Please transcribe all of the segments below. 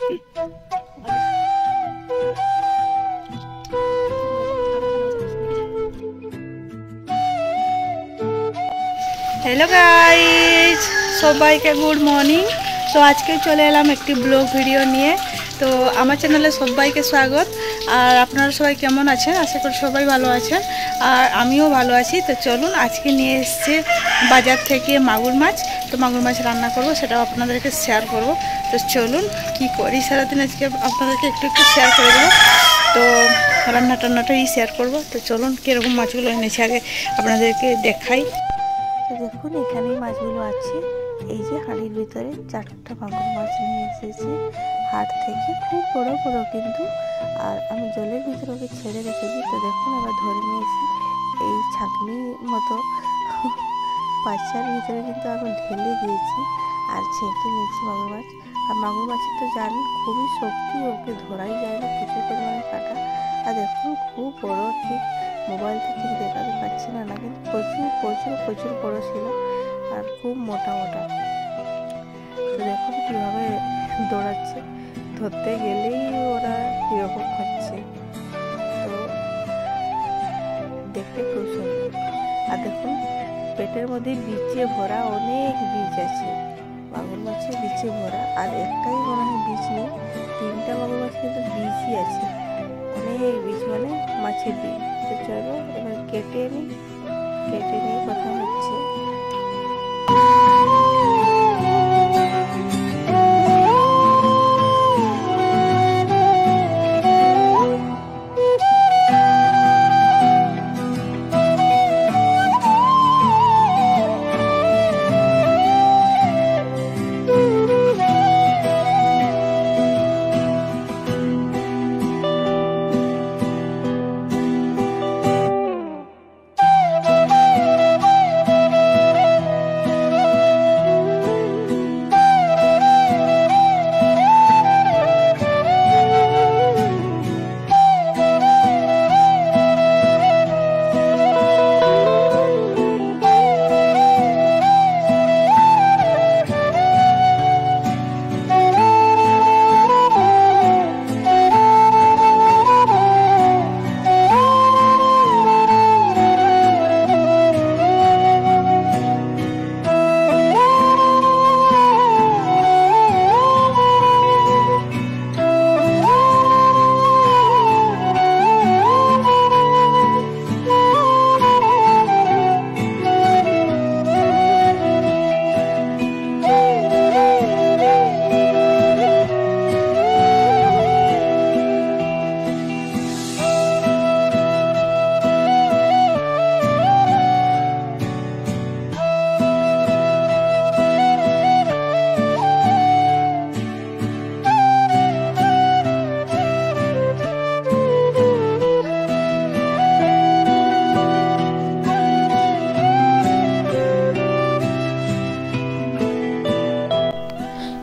Hello guys, সবাইকে good morning. তো আজকে চলে এলাম একটি ব্লগ ভিডিও নিয়ে। তো আমার চ্যানেলে সবাইকে স্বাগত। আর আপনারা সবাই কেমন আছেন? আশা করি সবাই ভালো আছেন, আর আমিও ভালো আছি। তো চলুন, আজকে নিয়ে এসেছে বাজার থেকে মাগুর মাছ। তো মাগুর মাছ রান্না করব, সেটাও আপনাদেরকে শেয়ার করব। তো চলুন, কি করি সারাদিন আজকে আপনাদেরকে একটু একটু শেয়ার করে দেবো। তো রান্না টান্নাটাই শেয়ার করব। তো চলুন, কীরকম মাছগুলো এনেছি আগে আপনাদেরকে দেখাই। তো দেখুন, এখানেই মাছগুলো আছে। এই যে হাঁড়ির ভিতরে 4টা মাগুর মাছ নিয়ে এসেছি হাট থেকে, খুব বড় বড় কিন্তু। আর আমি জলের ভিতরে ওকে ছেড়ে রেখেছি। তো দেখুন, আবার ধরে নিয়েছি এই ছাঁকনির মতো পাঁচার ভিতরে, কিন্তু আমি ঢেলে দিয়েছি আর ছেঁকে নিয়েছি মাগুর মাছ। আর মাগুর মাছের তো জানেন খুবই শক্তি, ওকে ধরাই যায় না, প্রচুর পরিমাণে কাটা। আর দেখুন, খুব বড়, ঠিক মোবাইলতে ঠিক দেখাতে পাচ্ছি না, কিন্তু প্রচুর প্রচুর প্রচুর বড় ছিল আর খুব মোটা মোটা। তো দেখুন কীভাবে দৌড়াচ্ছে, ধরতে গেলেই ওরা কীরকম হচ্ছে। তো দেখতে খুব সুন্দর। আর দেখুন, পেটের মধ্যে বীজে ভরা, অনেক বীজ আছে মাগুর মাছের, বীজে ভরা। আর একটাই মনে হয় বীজ নেই, 3টা মাগুর মাছ কিন্তু বীজই আছে, অনেক বীজ, মানে মাছের বীজ। তো চলো এবার কেটে নিয়ে কথা হচ্ছে।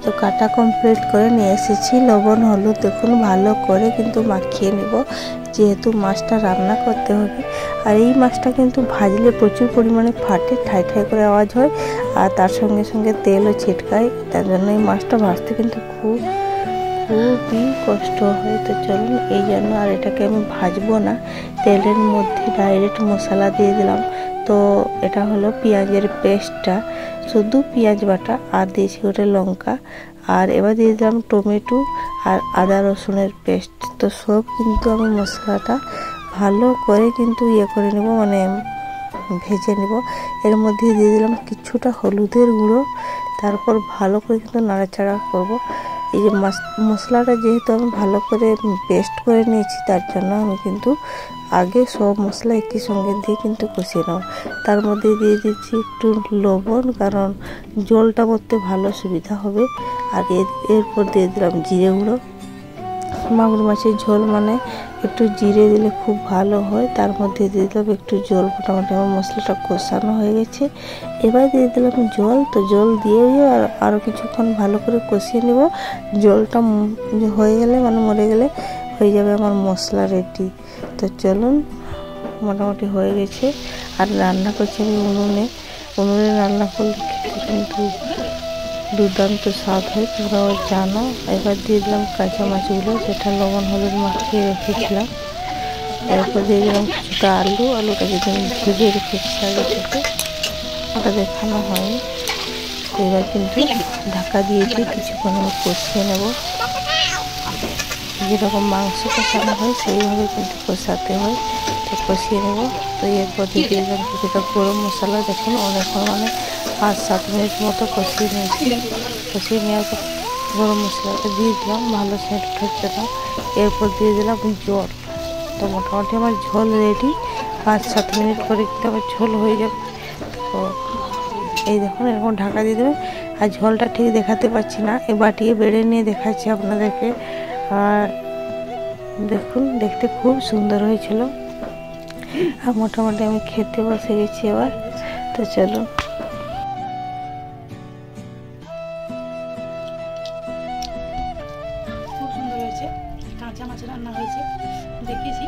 তো কাটা কমপ্লিট করে নিয়ে এসেছি। লবণ হলুদ দেখুন ভালো করে কিন্তু মাখিয়ে নেব, যেহেতু মাছটা রান্না করতে হবে। আর এই মাছটা কিন্তু ভাজলে প্রচুর পরিমাণে ফাটে, ঠাই ঠাই করে আওয়াজ হয়, আর তার সঙ্গে সঙ্গে তেলও ছিটকায়। তার জন্য এই মাছটা ভাজতে কিন্তু খুবই কষ্ট হয়। তো চলুন, এই জন্য আর এটাকে আমি ভাজবো না, তেলের মধ্যে ডাইরেক্ট মশলা দিয়ে দিলাম। তো এটা হলো পেঁয়াজের পেস্টটা, শুধু পেঁয়াজ বাটা, আর দিয়েছি ওটা লঙ্কা, আর এবার দিয়ে দিলাম টমেটো আর আদা রসুনের পেস্ট। তো সব কিন্তু আমি মশলাটা ভালো করে কিন্তু করে নেব, মানে ভেজে নেব। এর মধ্যে দিয়ে দিলাম কিছুটা হলুদের গুঁড়ো, তারপর ভালো করে কিন্তু নাড়াচাড়া করব। এই যে মশলাটা যেহেতু আমি ভালো করে পেস্ট করে নিয়েছি, তার জন্য আমি কিন্তু আগে সব মশলা একই সঙ্গে দিয়ে কিন্তু কষিয়ে নেব। তার মধ্যে দিয়ে দিচ্ছি একটু লবণ, কারণ জলটা করতে ভালো সুবিধা হবে। আর এরপর দিয়ে দিলাম জিরে গুঁড়ো। মাগুর মাছের ঝোল মানে একটু জিরে দিলে খুব ভালো হয়। তার মধ্যে দিয়ে দিলাম একটু জল। মোটামুটি আমার মশলাটা কষানো হয়ে গেছে, এবার দিয়ে দিলাম জল। তো জল দিয়ে আরও কিছুক্ষণ ভালো করে কষিয়ে নেব। জলটা হয়ে গেলে, মানে মরে গেলে হয়ে যাবে আমার মশলা রেডি। তো চলুন, মোটামুটি হয়ে গেছে। আর রান্না করছি আমি উনুনে রান্না করলে কিন্তু দুর্দান্ত স্বাদ হয়, তোমরাও জানো। এবার দিয়ে দিলাম কাঁচা মাছগুলো, যেটা লবণ হলুদ মাখিয়ে রেখেছিলাম। এরপর দিয়ে দিলাম কিছুটা আলুটা যদি আমি ভেজে রেখেছি আগে থেকে, ওটা দেখানো হয়নি। এবার কিন্তু ঢাকা দিয়ে দিয়ে কিছুক্ষণ আমি কষিয়ে নেব। যেরকম মাংস কষানো হয় সেইভাবে কিন্তু কষাতে হয়, তো কষিয়ে নেব। তো এরপর দিয়ে দিলাম কিছুটা গরম মশলা, দেখুন অনেকক্ষণ মানে 5-7 মিনিট মতো কষিয়ে নিয়েছি। কষিয়ে নেওয়ার পর গরম মশলাটা দিয়ে দিলাম, ভালো সেন্ট হচ্ছে না। এরপর দিয়ে দিলাম জল। তো মোটামুটি আমার ঝোল রেডি। 5-7 মিনিট পরে কিন্তু আমার ঝোল হয়ে যাবে। তো এই দেখুন এরকম ঢাকা দিয়ে দেবেন। আর ঝোলটা ঠিক দেখাতে পাচ্ছি না, এ বাটিয়ে বেড়ে নিয়ে দেখাচ্ছি আপনাদেরকে। আর দেখুন দেখতে খুব সুন্দর হয়েছিল। আর মোটামুটি আমি খেতে বসে গেছি এবার। তো চলুন। খুব সুন্দর হয়েছে, কাঁচা মাছ রান্না হয়েছে, দেখিয়েছি।